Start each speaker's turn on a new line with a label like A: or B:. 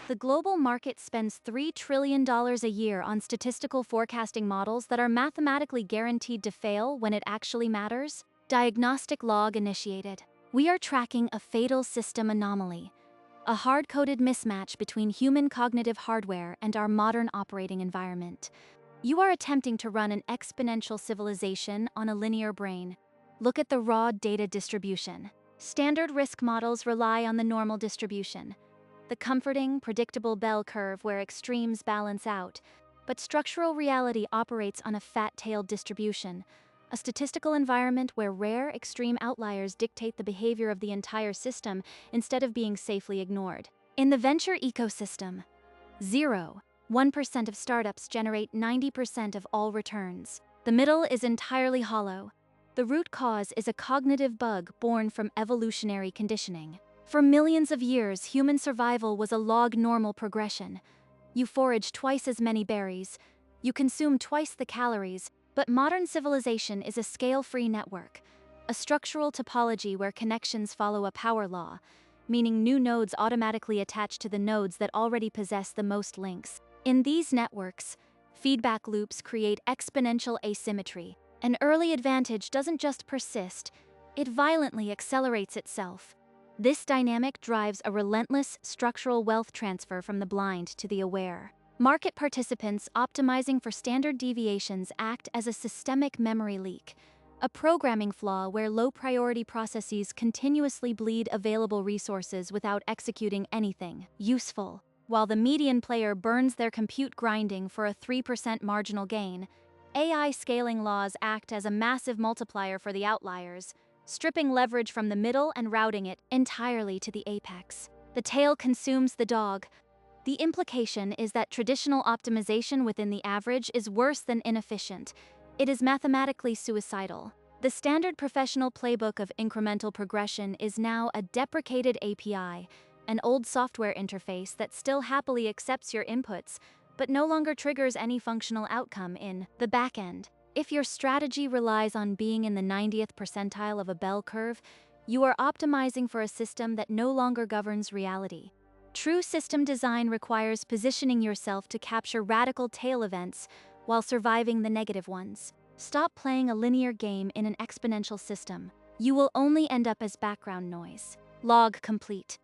A: The global market spends $3 trillion a year on statistical forecasting models that are mathematically guaranteed to fail when it actually matters. Diagnostic log initiated. We are tracking a fatal system anomaly, a hard-coded mismatch between human cognitive hardware and our modern operating environment. You are attempting to run an exponential civilization on a linear brain. Look at the raw data distribution. Standard risk models rely on the normal distribution, the comforting, predictable bell curve where extremes balance out. But structural reality operates on a fat-tailed distribution, a statistical environment where rare, extreme outliers dictate the behavior of the entire system instead of being safely ignored. In the venture ecosystem, 1% of startups generate 90% of all returns. The middle is entirely hollow. The root cause is a cognitive bug born from evolutionary conditioning. For millions of years, human survival was a log-normal progression. You forage twice as many berries, you consume twice the calories, but modern civilization is a scale-free network, a structural topology where connections follow a power law, meaning new nodes automatically attach to the nodes that already possess the most links. In these networks, feedback loops create exponential asymmetry. An early advantage doesn't just persist, it violently accelerates itself. This dynamic drives a relentless structural wealth transfer from the blind to the aware. Market participants optimizing for standard deviations act as a systemic memory leak, a programming flaw where low-priority processes continuously bleed available resources without executing anything useful. While the median player burns their compute grinding for a 3% marginal gain, AI scaling laws act as a massive multiplier for the outliers, stripping leverage from the middle and routing it entirely to the apex. The tail consumes the dog. The implication is that traditional optimization within the average is worse than inefficient. It is mathematically suicidal. The standard professional playbook of incremental progression is now a deprecated API, an old software interface that still happily accepts your inputs, but no longer triggers any functional outcome in the backend. If your strategy relies on being in the 90th percentile of a bell curve, you are optimizing for a system that no longer governs reality. True system design requires positioning yourself to capture radical tail events while surviving the negative ones. Stop playing a linear game in an exponential system. You will only end up as background noise. Log complete.